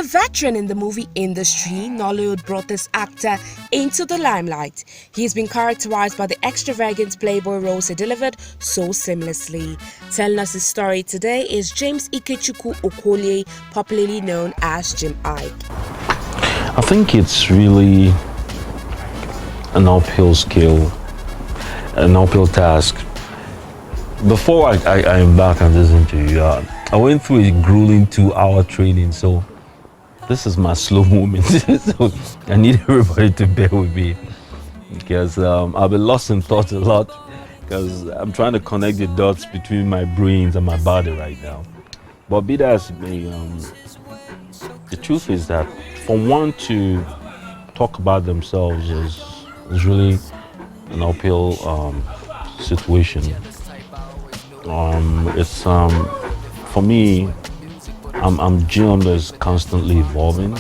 veteran in the movie industry, Nollywood brought this actor into the limelight. He's been characterized by the extravagant playboy roles he delivered so seamlessly. Telling us his story today is James Ikechukwu Okolie, popularly known as Jim Iyke. I think it's really an uphill skill, an uphill task. Before I embark on this interview, I went through a grueling 2-hour training, so this is my slow moment. So I need everybody to bear with me because I've been lost in thought a lot because I'm trying to connect the dots between my brains and my body right now. But be that as it may, the truth is that for one to talk about themselves is really an uphill situation. It's for me, I'm Jim that's constantly evolving.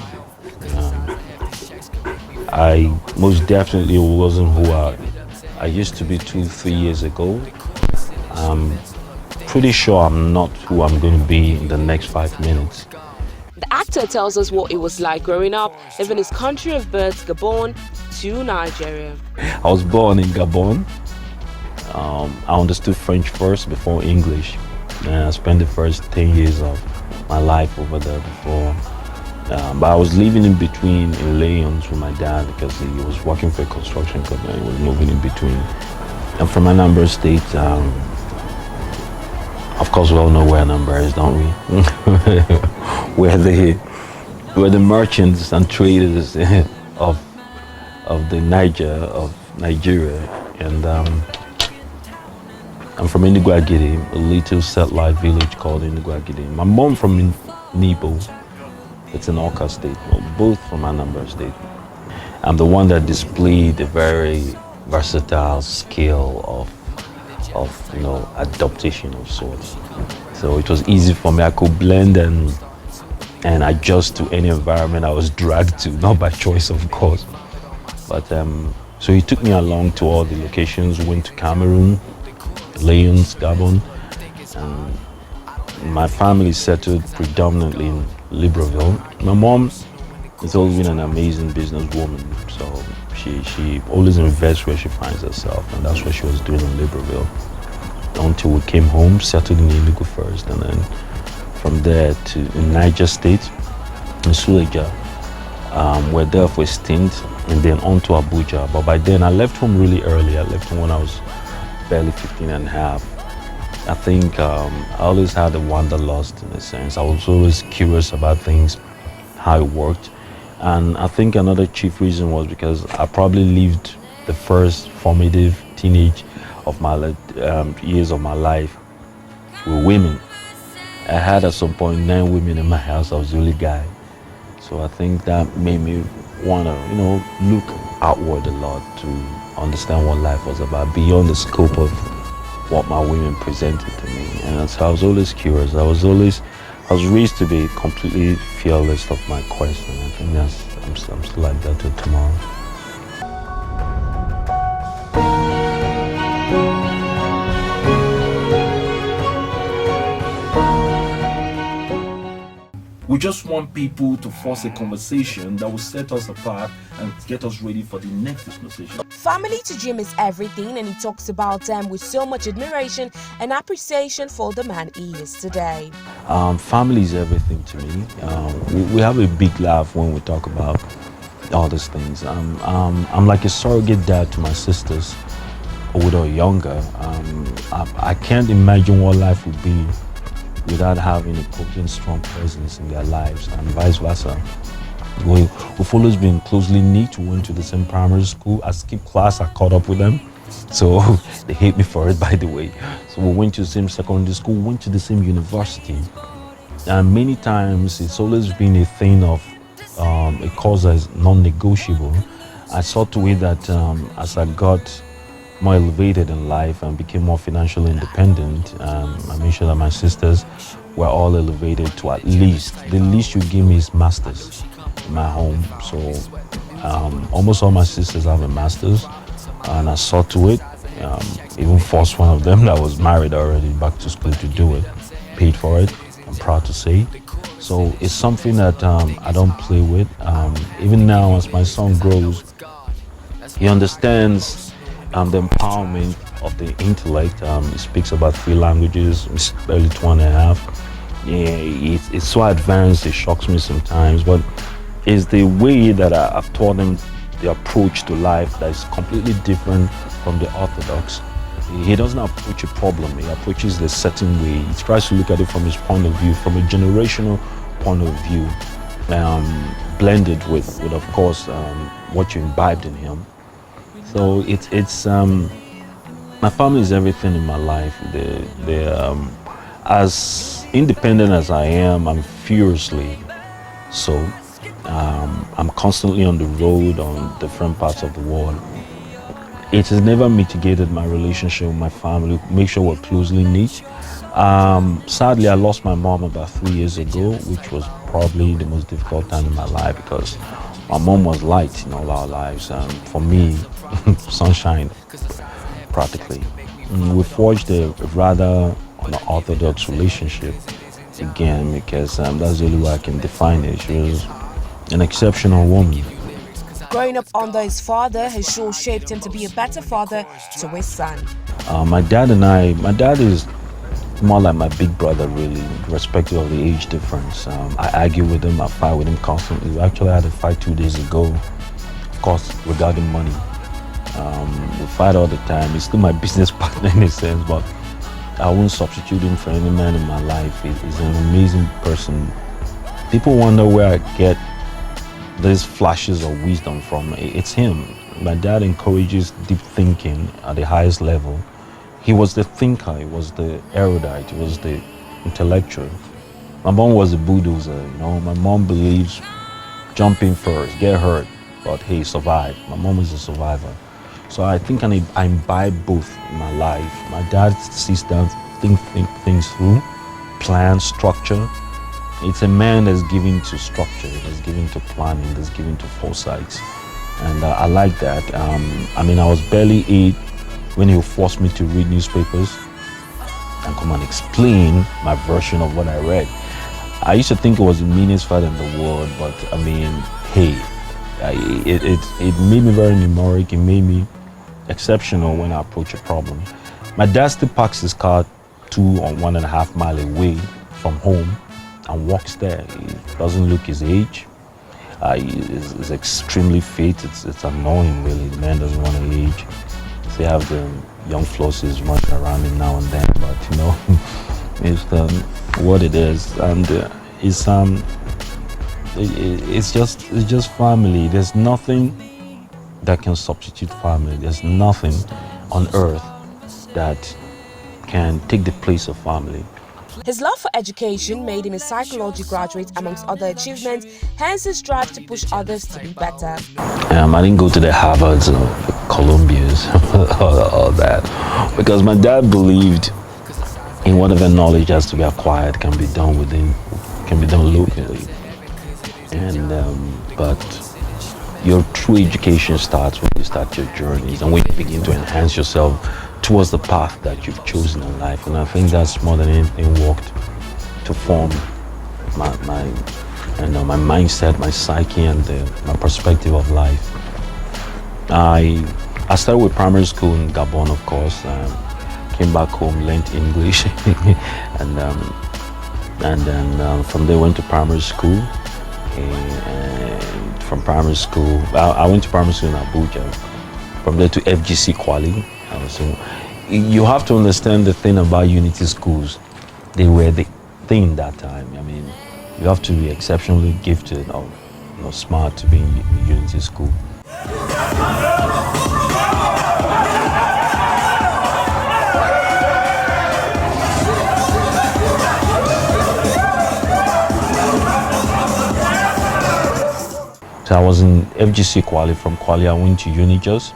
I most definitely wasn't who I used to be 2-3 years ago. I'm pretty sure I'm not who I'm going to be in the next 5 minutes. The actor tells us what it was like growing up, living his country of birth, Gabon, to Nigeria. I was born in Gabon. I understood French first before English. And I spent the first 10 years of my life over there before. But I was living in between in Lyons with my dad because he was working for a construction company. He was moving in between. And from Anambra State, of course we all know where Anambra is, don't we? We're the merchants and traders of Nigeria. And I'm from Enugu-Agidi, a little satellite village called Enugu-Agidi. My mom from Nibo, it's in Awka State, both from Anambra State. I'm the one that displayed a very versatile skill of adaptation of sorts. So it was easy for me. I could blend and adjust to any environment I was dragged to, not by choice, of course. But so he took me along to all the locations. We went to Cameroon, Lyons, Gabon, and my family settled predominantly in Libreville. My mom has always been an amazing businesswoman, so she always invests where she finds herself, and that's what she was doing in Libreville until we came home, settled in Enugu first, and then from there to Niger State, in Suleja. We're there for a stint, and then on to Abuja. But by then I left home really early. I left home when I was barely 15 and a half. I think I always had a wanderlust in a sense. I was always curious about things, how it worked. And I think another chief reason was because I probably lived the first formative teenage of my years of my life with women. I had at some point 9 women in my house. I was the only guy. So I think that made me want to, look outward a lot to understand what life was about beyond the scope of what my women presented to me. And so I was always curious. I was raised to be completely fearless of my quest, and I think I'm still like that till tomorrow. We just want people to force a conversation that will set us apart and get us ready for the next conversation. Family to Jim is everything, and he talks about them with so much admiration and appreciation for the man he is today. Family is everything to me. We have a big laugh when we talk about all these things. I'm like a surrogate dad to my sisters, older or younger. I can't imagine what life would be without having a potent, strong presence in their lives, and vice versa. We've always been closely knit. We went to the same primary school. I skipped class, I caught up with them. So they hate me for it, by the way. So we went to the same secondary school, went to the same university. And many times it's always been a thing of a cause that is non-negotiable. I saw to it that as I got more elevated in life and became more financially independent, I made sure that my sisters were all elevated to the least you give me is masters in my home. So almost all my sisters have a master's, and I saw to it, even forced one of them that was married already back to school to do it, paid for it, I'm proud to say. So it's something that I don't play with. Even now, as my son grows, he understands the empowerment of the intellect. He speaks about 3 languages. He's barely 2.5. Yeah, it's so advanced. It shocks me sometimes, but it's the way that I've taught him the approach to life that is completely different from the orthodox. He doesn't approach a problem. He approaches the certain way. He tries to look at it from his point of view, from a generational point of view, blended with of course, what you imbibed in him. So it's my family is everything in my life. As independent as I am, I'm furiously so. I'm constantly on the road on different parts of the world. It has never mitigated my relationship with my family. Make sure we're closely knit. Sadly, I lost my mom about 3 years ago, which was probably the most difficult time in my life because my mom was light in all our lives. For me, sunshine, practically. We forged a rather unorthodox relationship again because that's the only way I can define it. She was an exceptional woman. Growing up under his father has sure shaped him to be a better father to his son. My dad is more like my big brother, really, irrespective of the age difference. I argue with him, I fight with him constantly. We actually had a fight 2 days ago, of course, regarding money. We fight all the time. He's still my business partner in a sense, but I won't substitute him for any man in my life. He's an amazing person. People wonder where I get these flashes of wisdom from. It's him. My dad encourages deep thinking at the highest level. He was the thinker, he was the erudite, he was the intellectual. My mom was a bulldozer, My mom believes jump in first, get hurt, but hey, survive. My mom is a survivor. So I think I imbibe both in my life. My dad sits down, think things through, plan, structure. It's a man that's given to structure, that's given to planning, that's given to foresight. And I like that. I was barely 8 when he forced me to read newspapers and come and explain my version of what I read. I used to think it was the meanest fight in the world, but hey, it made me very numeric. It made me exceptional when I approach a problem. My dad still parks his car 2 or 1.5 miles away from home and walks there. He doesn't look his age. He's extremely fit. It's annoying, really. The man doesn't want to age. They have the young flosses running around him now and then, but it's what it is, and it's just family. There's nothing that can substitute family. There's nothing on earth that can take the place of family. His love for education made him a psychology graduate amongst other achievements, hence his drive to push others to be better. I didn't go to the Harvards or Columbias all that because my dad believed in whatever knowledge has to be acquired can be done locally. And but your true education starts when you start your journeys and when you begin to enhance yourself towards the path that you've chosen in life. And I think that's more than anything worked to form my mindset, my psyche, and my perspective of life. I started with primary school in Gabon, of course. Came back home, learned English, and then from there went to primary school. And from primary school, I went to primary school in Abuja. From there to FGC Kwali. So you have to understand the thing about Unity schools. They were the thing that time. You have to be exceptionally gifted or smart to be in Unity school. So I was in FGC Kwali. From Kwali, I went to Unijust.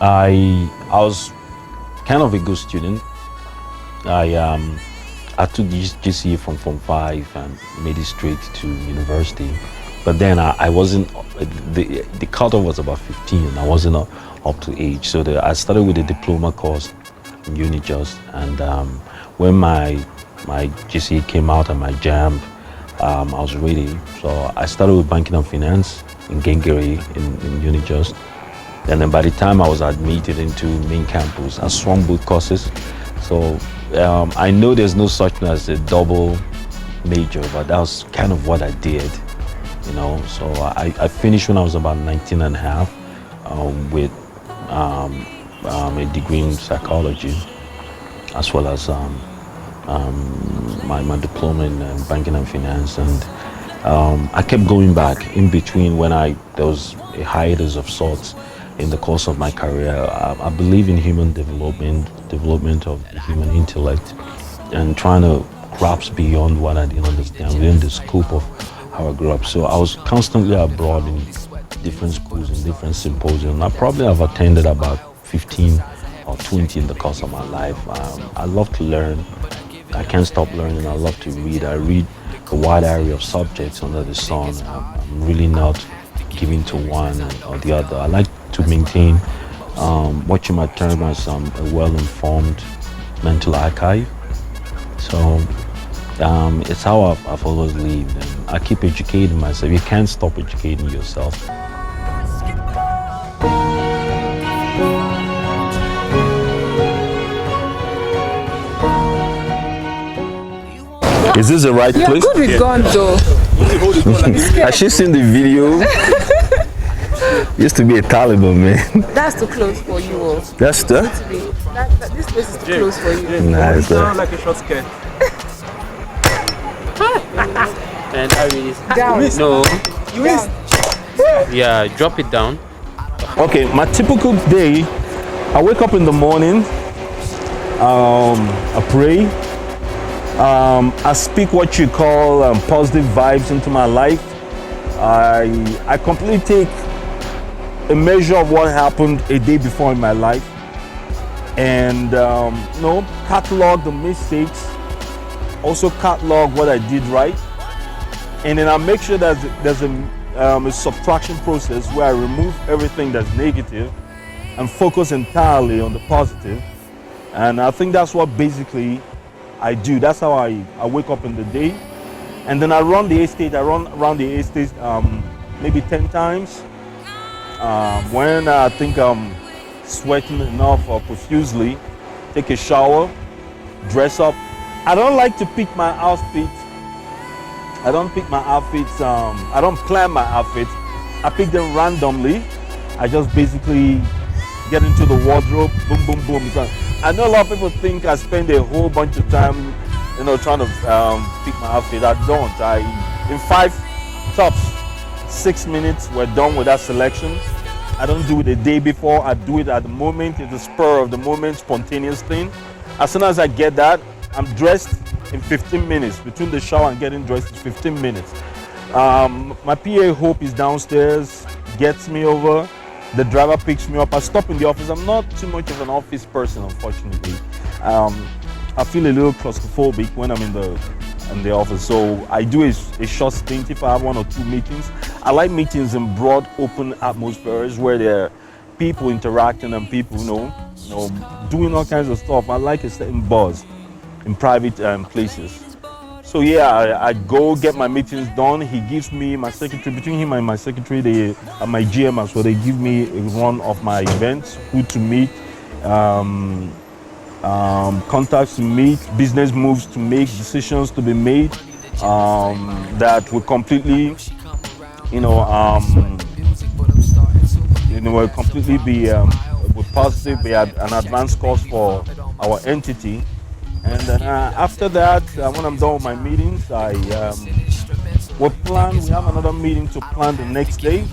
I was kind of a good student. I took GCE from Form 5 and made it straight to university. But then I wasn't, the cutoff was about 15 and I wasn't up to age. So I started with a diploma course in Unijust. And when my GCE came out and my JAMB, I was ready. So I started with banking and finance in Gengeri in Unijust. And then by the time I was admitted into main campus, I swung both courses. So I know there's no such thing as a double major, but that was kind of what I did, you know. So I finished when I was about 19 and a half with a degree in psychology, as well as my diploma in banking and finance. And I kept going back in between when there was a hiatus of sorts in the course of my career. I believe in human development of the human intellect, and trying to grasp beyond what I didn't understand within the scope of how I grew up. So I was constantly abroad in different schools and different symposiums. I probably have attended about 15 or 20 in the course of my life. I love to learn. I can't stop learning. I love to read. I read a wide array of subjects under the sun. I'm really not giving to one or the other. I like to maintain what you might term as a well-informed mental archive. So it's how I've always lived, and I keep educating myself. You can't stop educating yourself. Is this the right You're place? good with guns though. Has she seen the video? Used to be a Taliban, man. That's too close for you. Oh. That's the. This place is too close for you. Nice. Like a short skirt. And I mean, Down. no, You missed. yeah, drop it down. Okay, my typical day, I wake up in the morning, I pray, I speak what you call positive vibes into my life. I completely take a measure of what happened a day before in my life, and catalog the mistakes, also catalog what I did right, and then I make sure that there's a subtraction process where I remove everything that's negative and focus entirely on the positive. And I think that's what basically I do. That's how I wake up in the day. And then I run the estate. I run around the estate maybe 10 times. When I think I'm sweating enough or profusely, take a shower, dress up. I don't like to pick my outfit. I don't pick my outfits. I don't plan my outfits. I pick them randomly. I just basically get into the wardrobe, boom, boom, boom. So I know a lot of people think I spend a whole bunch of time, trying to pick my outfit. I don't. In 5 tops, 6 minutes, we're done with that selection. I don't do it the day before. I do it at the moment. It's the spur of the moment, spontaneous thing. As soon as I get that, I'm dressed in 15 minutes. Between the shower and getting dressed is 15 minutes. My PA Hope is downstairs, gets me over. The driver picks me up. I stop in the office. I'm not too much of an office person, unfortunately. I feel a little claustrophobic when I'm in the office. So I do a short stint if I have 1 or 2 meetings. I like meetings in broad, open atmospheres where there are people interacting and people, doing all kinds of stuff. I like a certain buzz in private places. So yeah, I go get my meetings done. He gives me my secretary. Between him and my secretary, my GM as well, they give me a run of my events, who to meet, contacts to meet, business moves to make, decisions to be made that will completely, will completely be positive, be an advanced course for our entity. And then after that, when I'm done with my meetings, we have another meeting to plan the next day.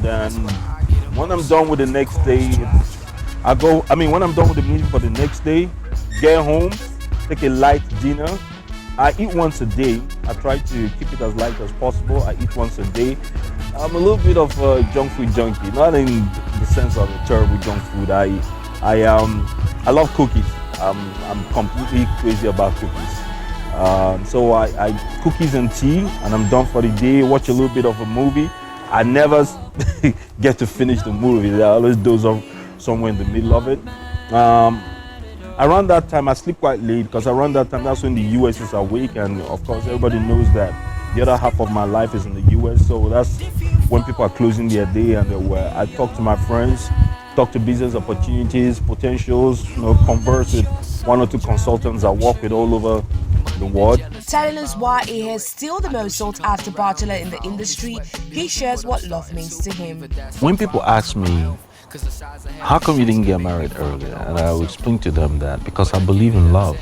Then when I'm done with the next day, when I'm done with the meeting for the next day, get home, take a light dinner. I eat once a day. I try to keep it as light as possible. I eat once a day. I'm a little bit of a junk food junkie, not in the sense of a terrible junk food. I love cookies. I'm completely crazy about cookies. So I cookies and tea, and I'm done for the day. Watch a little bit of a movie. I never get to finish the movie. I always doze off somewhere in the middle of it. around that time I sleep quite late because around that time that's when the US is awake, and of course everybody knows that the other half of my life is in the US. So that's when people are closing their day, and I talk to my friends, talk to business opportunities, potentials, converse with one or two consultants I work with all over the world. Telling us why he is still the most sought after bachelor in the industry, he shares what love means to him. When people ask me, how come you didn't get married earlier? And I will explain to them that because I believe in love.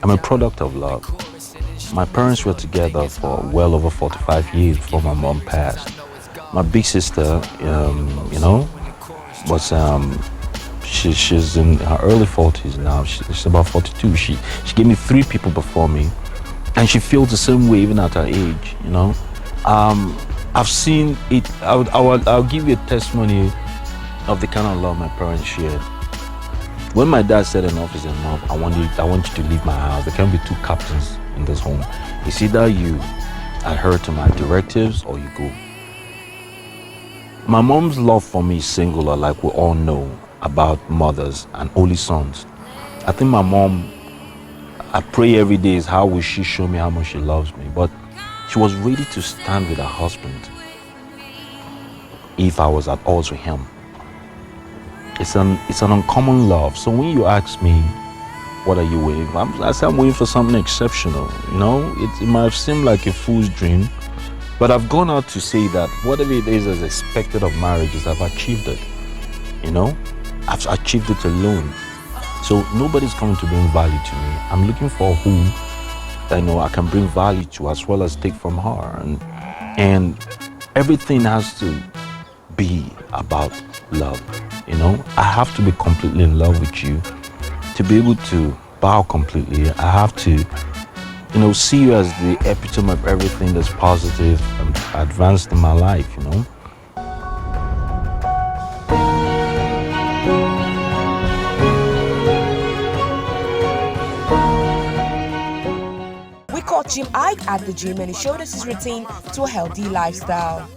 I'm a product of love. My parents were together for well over 45 years before my mom passed. My big sister, she's in her early 40s now. She's about 42. She gave me 3 people before me, and she feels the same way even at her age. I've seen it. I'll give you a testimony of the kind of love my parents shared. When my dad said enough is enough, I want you to leave my house. There can't be 2 captains in this home. It's either you adhere to my directives or you go. My mom's love for me is singular, like we all know about mothers and only sons. I think my mom, I pray every day is how will she show me how much she loves me, but she was ready to stand with her husband if I was at odds with him. It's an uncommon love. So when you ask me, what are you waiting for? I say I'm waiting for something exceptional. It might seem like a fool's dream, but I've gone out to say that whatever it is as expected of marriage is I've achieved it. I've achieved it alone. So nobody's coming to bring value to me. I'm looking for who I can bring value to as well as take from her. And everything has to be about love. I have to be completely in love with you to be able to bow completely. I have to see you as the epitome of everything that's positive and advanced in my life. We caught Iyke at the gym, and he showed us his routine to a healthy lifestyle.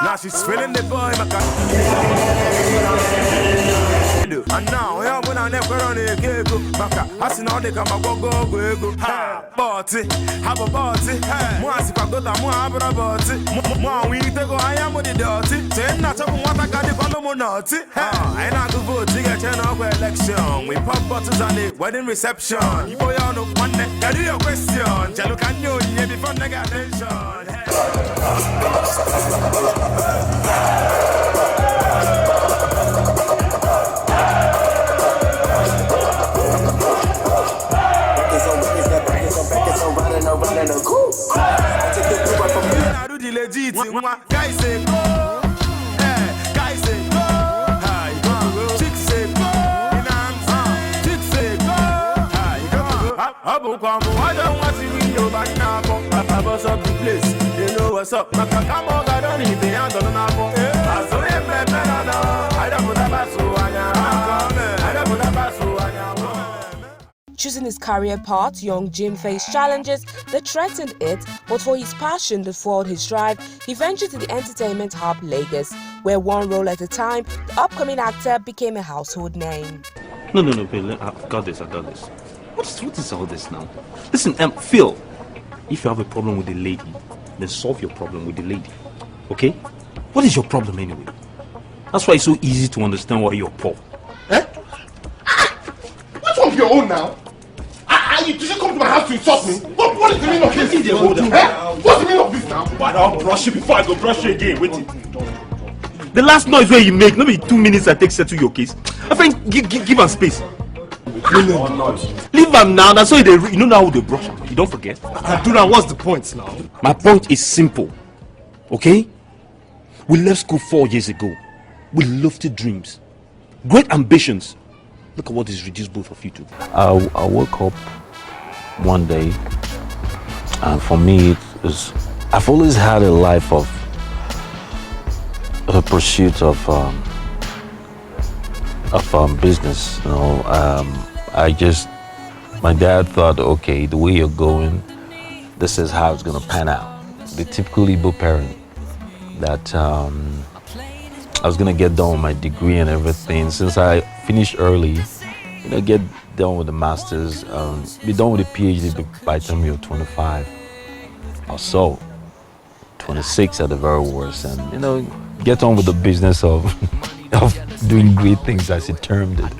Now she's feeling the boy, and now when I never on a gig, I see now they come go. Party, have a party. Once if I go to more party, more we go. I am with the dirty. Then not what I got the column naughty. I not to vote to get an election. We pop bottles on the wedding reception. You boy on one neck, can you your question? Jello can you hear before they get attention? I do the legit guys say go, guys say go, chicks say go, chicks say go, I don't want to see you back now. I bust up the place, you know what's up. Come on, I don't need the hand on the map. I saw him, I don't put a basso, I don't put a basso. Choosing his career path, young Jim faced challenges that threatened it, but for his passion that fueled his drive, he ventured to the entertainment hub Lagos, where one role at a time, the upcoming actor became a household name. No, Bill, I've got this. What is all this now? Listen, Phil, if you have a problem with the lady, then solve your problem with the lady, okay? What is your problem anyway? That's why it's so easy to understand why you're poor. Eh? What's wrong with your own now? You didn't come to my house to insult me. What is the meaning of this? What's the meaning of this now? But I'll brush you before I go brush you again. Wait. The last noise where you make, maybe 2 minutes I take settle your case. I think give him space. Leave him now. That's why you know how they brush him. You don't forget. Adura, what's the point now? My point is simple. Okay? We left school 4 years ago with lofty dreams, great ambitions. Look at what is reduced both of you to. I woke up one day, and for me, I've always had a life of a pursuit of business. You know, my dad thought, okay, the way you're going, this is how it's gonna pan out. The typical Igbo parent that I was gonna get done with my degree and everything. Since I finished early, get done with the masters, be done with the PhD by the time you're 25 or so, 26 at the very worst, and get on with the business of doing great things, as he termed it.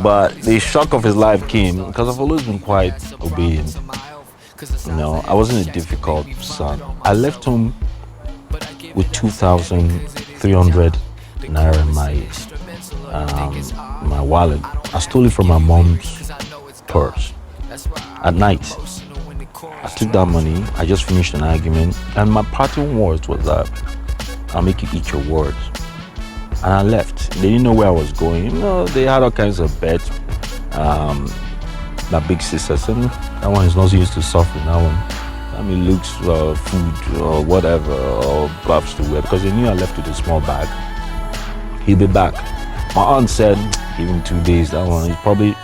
But the shock of his life came because I've always been quite obedient. I wasn't a difficult son. I left home with 2,300 naira in my wallet. I stole it from my mom's purse at night. I took that money. I just finished an argument, and my parting words was that I'll make you eat your words. And I left. They didn't know where I was going. They had all kinds of bets. My big sister said, that one is not used to suffering. That one, looks, food or whatever, or gloves to wear, because they knew I left with a small bag. He'll be back. My aunt said, give him 2 days. That one, he's probably,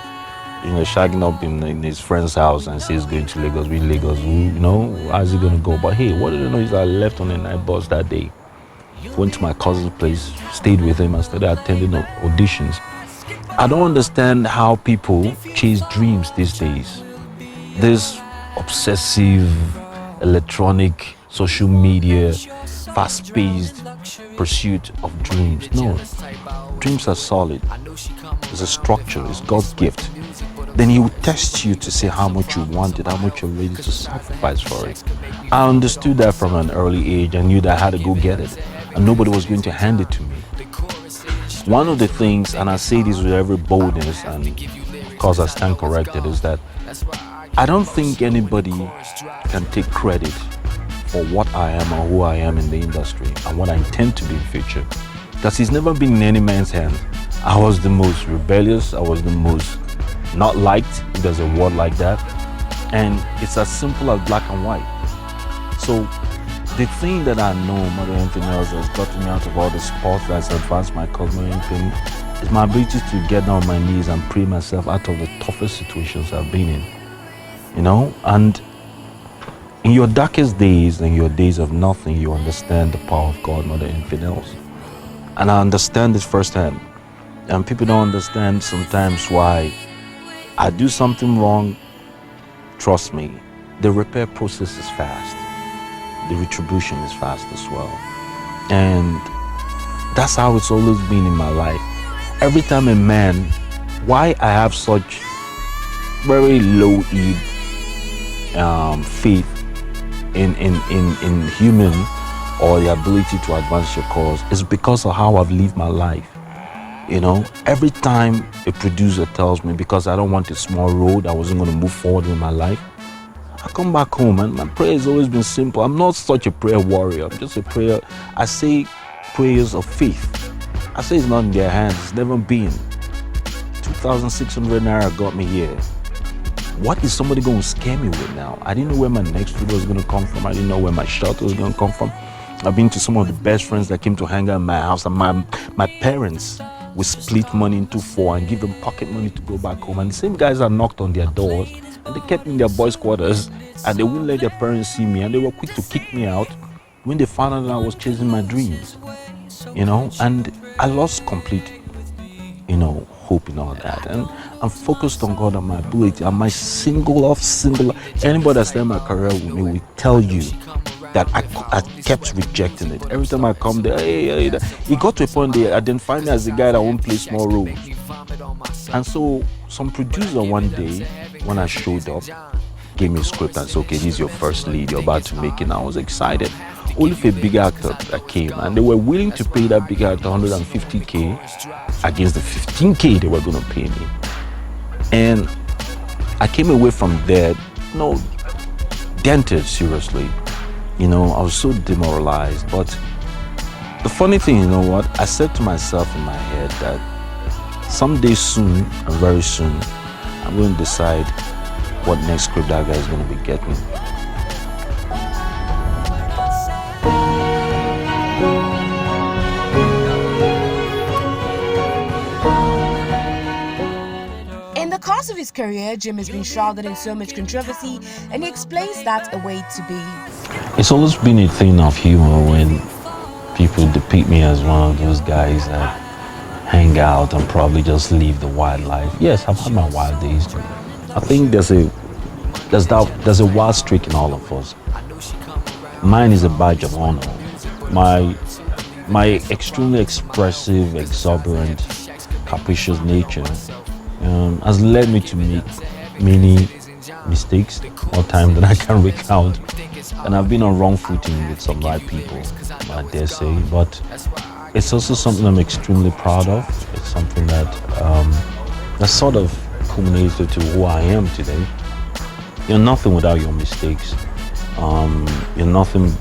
shagging up in his friend's house and says going to Lagos. We in Lagos, how's he gonna go? But hey, what do you know is I left on a night bus that day. Went to my cousin's place, stayed with him, and started attending auditions. I don't understand how people chase dreams these days. This obsessive, electronic, social media, fast-paced pursuit of dreams. No, dreams are solid. It's a structure, it's God's gift. Then he will test you to see how much you want it, how much you're ready to sacrifice for it. I understood that from an early age. I knew that I had to go get it, and nobody was going to hand it to me. One of the things, and I say this with every boldness, and of course I stand corrected, is that I don't think anybody can take credit for what I am or who I am in the industry and what I intend to be in the future. Because it's never been in any man's hand. I was the most rebellious, I was the most not liked, if there's a word like that. And it's as simple as black and white. So the thing that I know more than anything else that's gotten me out of all the sports that's advanced my career and anything is my ability to get down on my knees and pray myself out of the toughest situations I've been in. And in your darkest days and your days of nothing, you understand the power of God more than anything else. And I understand this firsthand. And people don't understand sometimes why I do something wrong. Trust me, the repair process is fast. The retribution is fast as well. And that's how it's always been in my life. Every time a man, why I have such very low faith in human or the ability to advance your cause is because of how I've lived my life. Every time a producer tells me, because I don't want a small road, I wasn't going to move forward with my life, I come back home and my prayer has always been simple. I'm not such a prayer warrior. I'm just a prayer. I say prayers of faith. I say it's not in their hands. It's never been. 2,600 naira got me here. What is somebody going to scare me with now? I didn't know where my next food was going to come from. I didn't know where my shelter was going to come from. I've been to some of the best friends that came to hang out in my house, and my parents would split money into four and give them pocket money to go back home. And the same guys that knocked on their doors and they kept me in their boys' quarters, and they wouldn't let their parents see me, and they were quick to kick me out when they found out that I was chasing my dreams. And I lost complete, hope in all that. And I'm focused on God and my ability. And my single. Anybody that's done my career with me will tell you that I kept rejecting it. Every time I come there, hey. It got to a point they identified me as the guy that won't play small roles. And so some producer one day, when I showed up, gave me a script and said, okay, this is your first lead, you're about to make it. And I was excited. Only for a big actor that came, and they were willing to pay that big actor 150k against the 15k they were going to pay me. And I came away from there, dented, seriously. I was so demoralized. But The funny thing, you know what? I said to myself in my head that someday soon, and very soon, I'm going to decide what next script that guy is going to be getting. In the course of his career, Jim has been shrouded in so much controversy, and he explains that a way to be. It's always been a thing of humor when people depict me as one of those guys that hang out and probably just live the wild life. Yes, I've had my wild days too. I think there's a wild streak in all of us. Mine is a badge of honor. My extremely expressive, exuberant, capricious nature has led me to make many mistakes, more time than I can recount. And I've been on wrong footing with some right people, I dare say. But it's also something I'm extremely proud of. It's something that sort of culminated to who I am today. You're nothing without your mistakes. You're nothing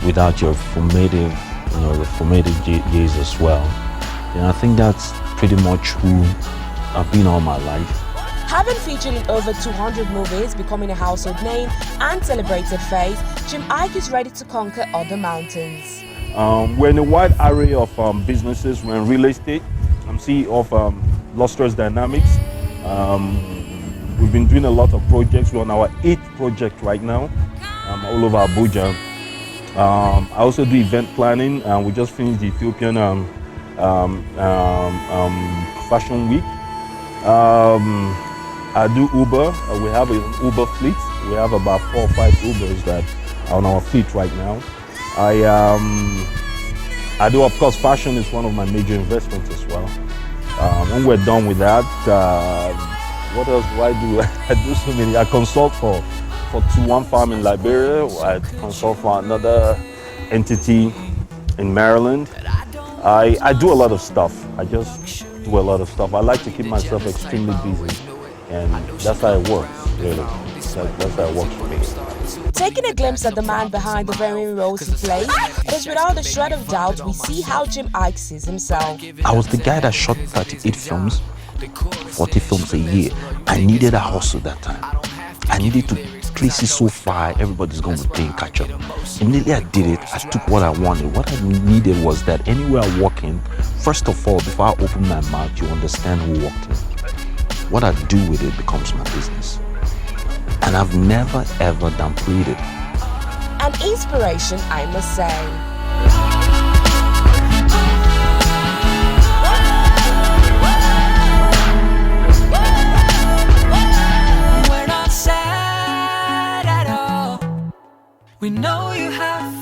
without your formative, the formative years as well. And I think that's pretty much who I've been all my life. Having featured in over 200 movies, becoming a household name and celebrated face, Jim Iyke is ready to conquer other mountains. We're in a wide array of businesses. We're in real estate. I'm CEO of Lustrous Dynamics. We've been doing a lot of projects. We're on our 8th project right now, all over Abuja. I also do event planning, and we just finished the Ethiopian Fashion Week. I do Uber. We have an Uber fleet. We have about 4 or 5 Ubers that are on our fleet right now. I do, of course, fashion is one of my major investments as well. When we're done with that, what else do I do? I do so many. I consult for one farm in Liberia. I consult for another entity in Maryland. I do a lot of stuff. I just do a lot of stuff. I like to keep myself extremely busy, and that's how it works, really. That's how it works for me. Taking a glimpse at the man behind the varying roles he plays, it is without a shred of doubt we see how Jim Iyke sees himself. I was the guy that shot 38 films, 40 films a year. I needed a hustle that time. I needed to place it so far, everybody's going to be playing catch up. Immediately I did it, I took what I wanted. What I needed was that anywhere I walk in, first of all, before I open my mouth, you understand who walked in. What I do with it becomes my business. And I've never ever downplayed it. An inspiration, I must say. We know you have